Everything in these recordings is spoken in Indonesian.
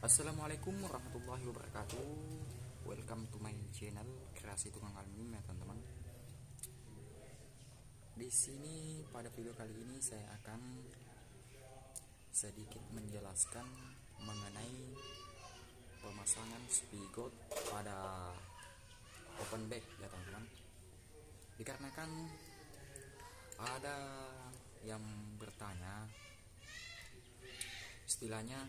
Assalamualaikum warahmatullahi wabarakatuh. Welcome to my channel Kreasi Tukang Aluminium ya teman-teman. Di sini pada video kali ini saya akan sedikit menjelaskan mengenai pemasangan spigot pada open back ya teman-teman. Dikarenakan ada yang bertanya istilahnya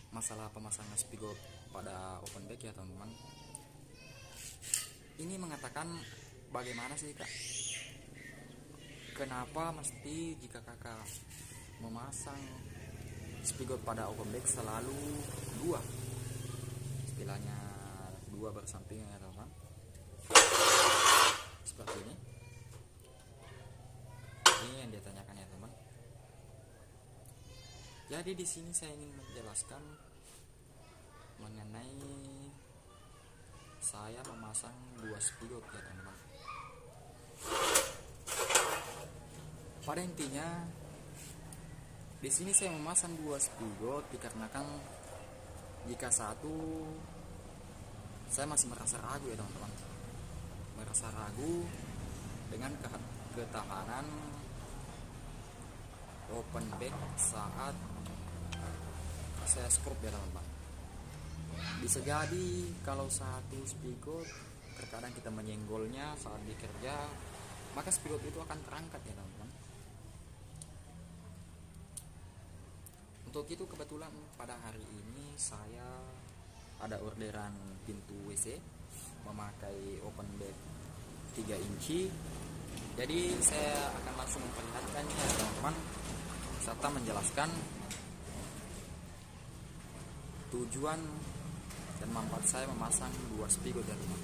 masalah pemasangan spigot pada open back ya teman-teman. Ini mengatakan bagaimana sih kak, kenapa mesti jika kakak memasang spigot pada open back selalu dua, istilahnya dua bersampingan ya teman-teman, seperti ini yang dia tanyakan ya teman. Jadi di sini saya ingin menjelaskan mengenai saya memasang dua spigot ya teman-teman. Pada intinya di sini saya memasang dua spigot dikarenakan jika satu saya masih merasa ragu ya teman-teman, merasa ragu dengan ketahanan open back saat saya skrup ya teman-teman. Bisa jadi kalau satu spigot terkadang kita menyenggolnya saat bekerja, maka spigot itu akan terangkat ya teman-teman. Untuk itu kebetulan pada hari ini saya ada orderan pintu WC memakai open back 3 inci. Jadi saya akan langsung memperlihatkannya ya teman-teman, serta menjelaskan tujuan dan manfaat saya memasang dua spigot ya teman.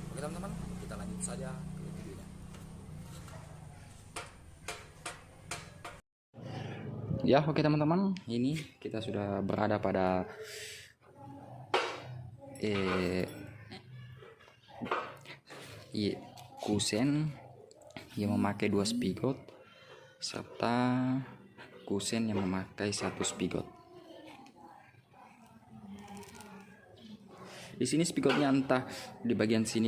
Oke teman-teman, kita lanjut saja ke videonya. Ya oke teman-teman, ini kita sudah berada pada kusen yang memakai dua spigot serta kusen yang memakai satu spigot. Di sini spigotnya entah di bagian sini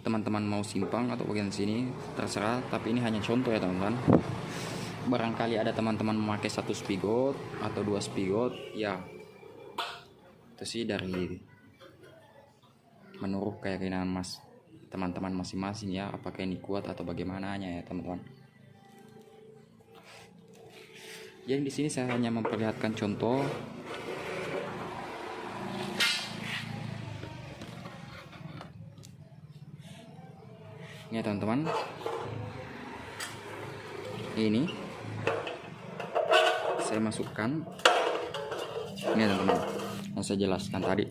teman-teman mau simpang atau bagian sini terserah, tapi ini hanya contoh ya teman-teman. Barangkali ada teman-teman memakai satu spigot atau dua spigot, ya itu sih dari menurut keyakinan teman-teman masing-masing ya, apakah ini kuat atau bagaimananya ya teman-teman. Jadi di sini saya hanya memperlihatkan contoh. Ya teman-teman, ini saya masukkan ini teman-teman yang saya jelaskan tadi.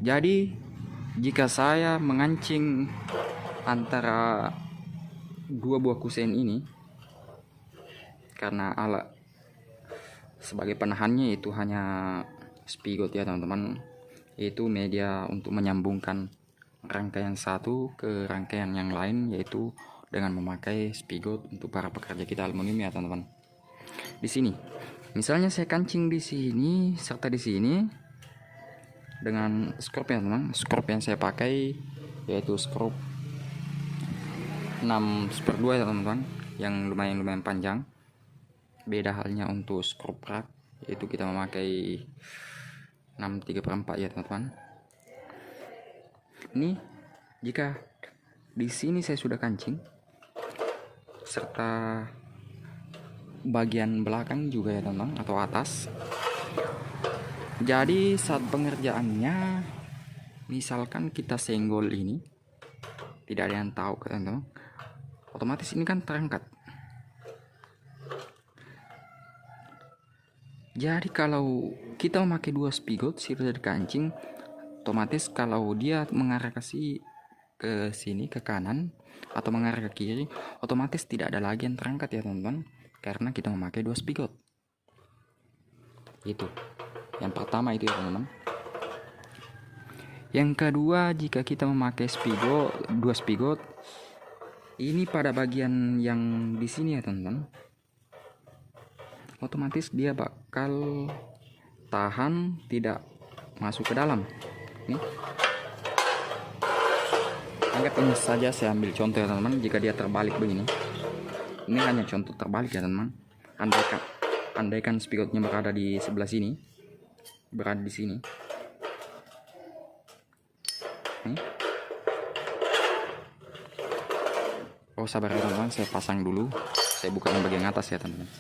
Jadi jika saya mengancing antara dua buah kusen ini, karena alat sebagai penahannya itu hanya spigot ya teman-teman, yaitu media untuk menyambungkan rangkaian satu ke rangkaian yang lain, yaitu dengan memakai spigot untuk para pekerja kita aluminium ya teman-teman. Di sini misalnya saya kancing di sini serta di sini dengan skrup ya teman. Skrup yang saya pakai yaitu skrup 6/2 ya teman-teman, yang lumayan panjang. Beda halnya untuk skrup rak, yaitu kita memakai 6/3/4 ya teman-teman. Ini jika di sini saya sudah kancing serta bagian belakang juga ya teman-teman, atau atas. Jadi saat pengerjaannya misalkan kita senggol ini, tidak ada yang tahu teman-teman, otomatis ini kan terangkat. Jadi kalau kita memakai dua spigot sudah dikancing, otomatis kalau dia mengarah ke sini ke kanan atau mengarah ke kiri, otomatis tidak ada lagi yang terangkat ya teman-teman, karena kita memakai dua spigot. Itu yang pertama itu ya teman-teman. Yang kedua, jika kita memakai dua spigot ini pada bagian yang di sini ya teman-teman, otomatis dia bakal tahan, tidak masuk ke dalam. Nih, anggap ini saja saya ambil contoh ya teman-teman. Jika dia terbalik begini, ini hanya contoh terbalik ya teman-teman. Andaikan spigotnya berada di sebelah sini, berada di sini. Nih. Oh sabar ya teman-teman, saya pasang dulu. Saya buka yang bagian atas ya teman-teman.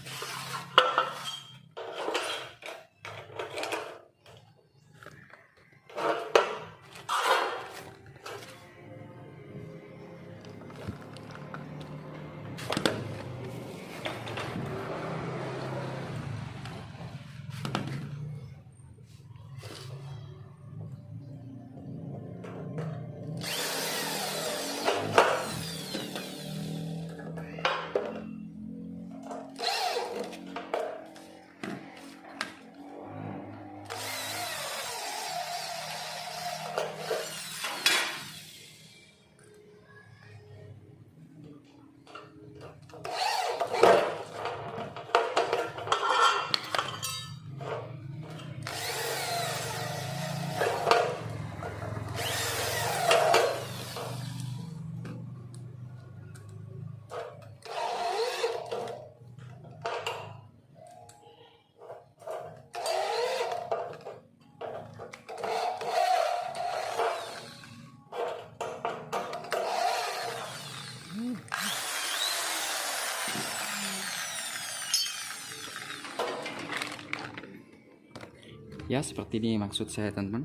Ya seperti ini maksud saya teman-teman.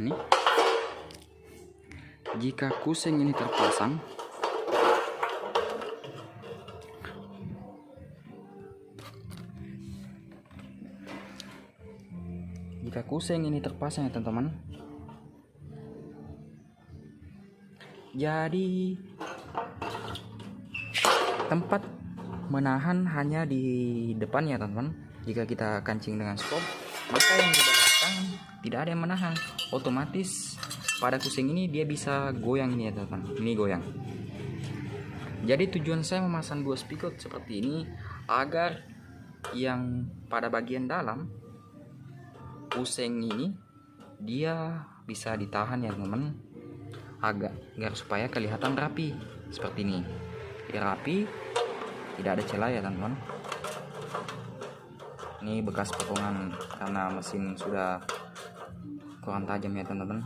Ini jika kuseng ini terpasang, ya teman-teman, jadi tempat menahan hanya di depan ya teman-teman. Jika kita kancing dengan stop, maka yang di belakang tidak ada yang menahan. Otomatis pada kusing ini dia bisa goyang ini ya teman-teman. Ini goyang. Jadi tujuan saya memasang dua spigot seperti ini agar yang pada bagian dalam kusing ini dia bisa ditahan ya teman-teman, agar supaya kelihatan rapi seperti ini. Rapi, tidak ada celah ya teman-teman. Ini bekas potongan karena mesin sudah kurang tajam ya teman-teman.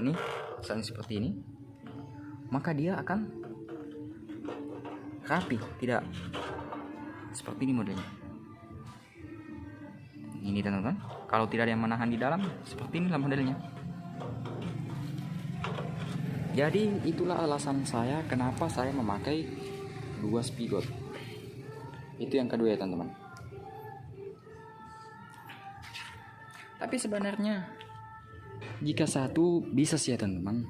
Ini misalnya seperti ini, maka dia akan rapi, tidak seperti ini modelnya. Ini teman-teman, kalau tidak ada yang menahan di dalam, seperti inilah modelnya. Jadi itulah alasan saya kenapa saya memakai dua spigot. Itu yang kedua ya teman-teman. Tapi sebenarnya jika satu bisa sih ya teman-teman,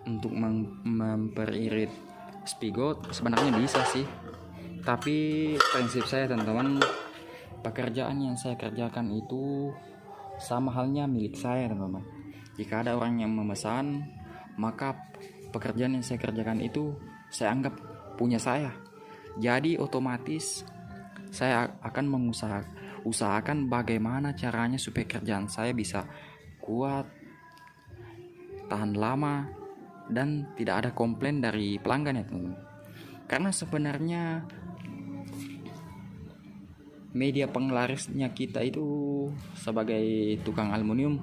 untuk memperirit spigot sebenarnya bisa sih. Tapi prinsip saya teman-teman, pekerjaan yang saya kerjakan itu sama halnya milik saya teman-teman. Jika ada orang yang memesan, maka pekerjaan yang saya kerjakan itu saya anggap punya saya. Jadi otomatis saya akan usahakan bagaimana caranya supaya kerjaan saya bisa kuat, tahan lama, dan tidak ada komplain dari pelanggan ya teman-teman. Karena sebenarnya media penglarisnya kita itu sebagai tukang aluminium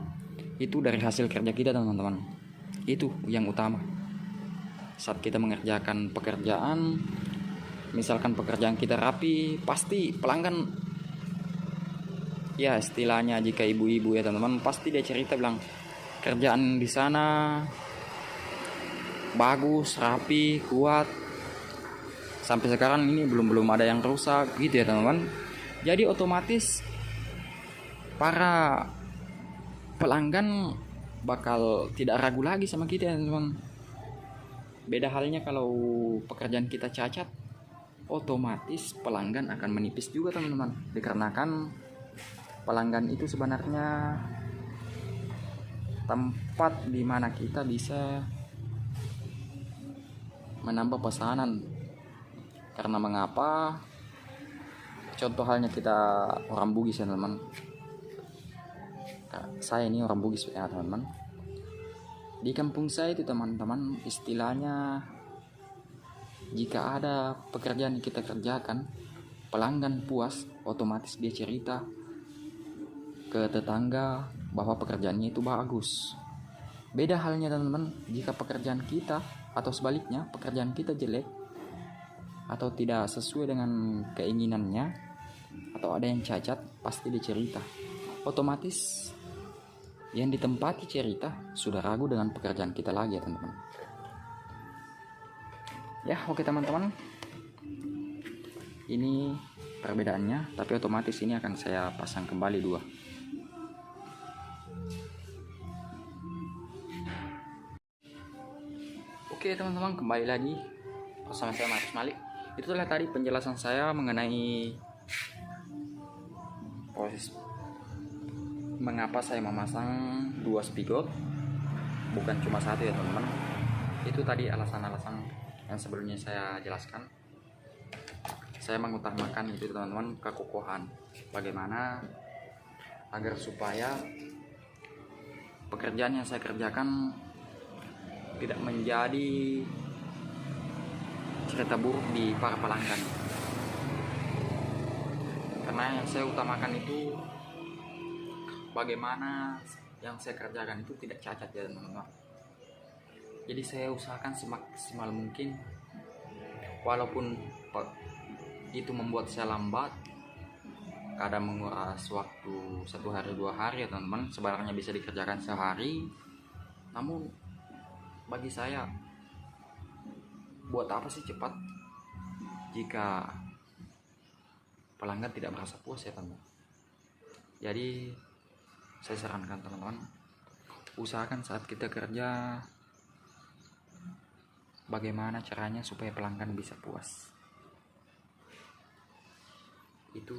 itu dari hasil kerja kita teman-teman. Itu yang utama. Saat kita mengerjakan pekerjaan, misalkan pekerjaan kita rapi, pasti pelanggan, ya istilahnya jika ibu-ibu ya teman-teman, pasti dia cerita bilang kerjaan di sana bagus, rapi, kuat. Sampai sekarang ini belum ada yang rusak gitu ya teman-teman. Jadi otomatis para pelanggan bakal tidak ragu lagi sama kita ya teman-teman. Beda halnya kalau pekerjaan kita cacat, otomatis pelanggan akan menipis juga teman-teman. Dikarenakan pelanggan itu sebenarnya tempat di mana kita bisa menambah pesanan. Karena mengapa? contoh halnya kita orang Bugis ya teman-teman. Saya ini orang Bugis ya teman-teman. Di kampung saya itu teman-teman, istilahnya jika ada pekerjaan yang kita kerjakan, pelanggan puas, otomatis dia cerita ke tetangga bahwa pekerjaannya itu bagus. Beda halnya teman-teman, jika pekerjaan kita atau sebaliknya pekerjaan kita jelek atau tidak sesuai dengan keinginannya atau ada yang cacat, pasti dia cerita. Otomatis yang ditempati cerita sudah ragu dengan pekerjaan kita lagi ya teman-teman. Ya oke teman-teman, ini perbedaannya, tapi otomatis ini akan saya pasang kembali dua. Oke teman-teman, kembali lagi bersama saya Markus Malik. Itulah tadi penjelasan saya mengenai proses mengapa saya memasang dua spigot, bukan cuma satu ya teman-teman. Itu tadi alasan-alasan yang sebelumnya saya jelaskan. Saya mengutamakan itu teman-teman, kekokohan. Bagaimana agar supaya pekerjaan yang saya kerjakan tidak menjadi cerita buruk di para pelanggan. Karena yang saya utamakan itu bagaimana yang saya kerjakan itu tidak cacat ya teman-teman. Jadi saya usahakan semaksimal mungkin, walaupun itu membuat saya lambat, kadang menguras waktu 1 hari 2 hari ya teman-teman, sebenarnya bisa dikerjakan sehari. Namun bagi saya, buat apa sih cepat jika pelanggan tidak merasa puas ya teman-teman. Jadi saya sarankan teman-teman, usahakan saat kita kerja bagaimana caranya supaya pelanggan bisa puas. Itu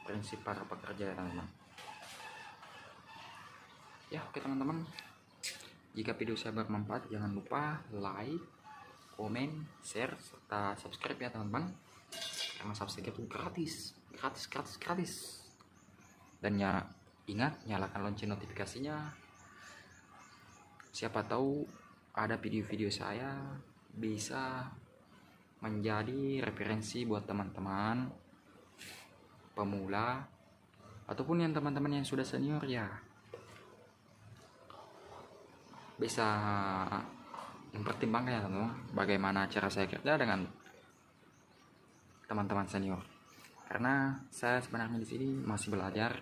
prinsip para pekerja ya teman-teman. Ya oke teman-teman, jika video saya bermanfaat jangan lupa like, komen, share, serta subscribe ya teman-teman. Karena subscribe itu gratis. Dan ya ingat, nyalakan lonceng notifikasinya. Siapa tahu ada video-video saya bisa menjadi referensi buat teman-teman pemula ataupun yang teman-teman yang sudah senior ya, bisa mempertimbangkan ya teman-teman, bagaimana cara saya kerja dengan teman-teman senior. Karena saya sebenarnya di sini masih belajar,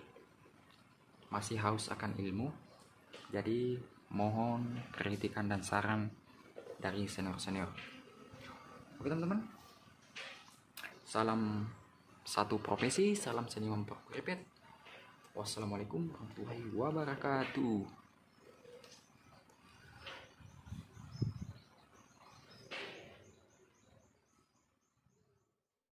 masih haus akan ilmu. Jadi mohon kritikan dan saran dari senior-senior. Oke teman-teman, salam satu profesi, salam seni memperkuat. Wassalamualaikum warahmatullahi wabarakatuh.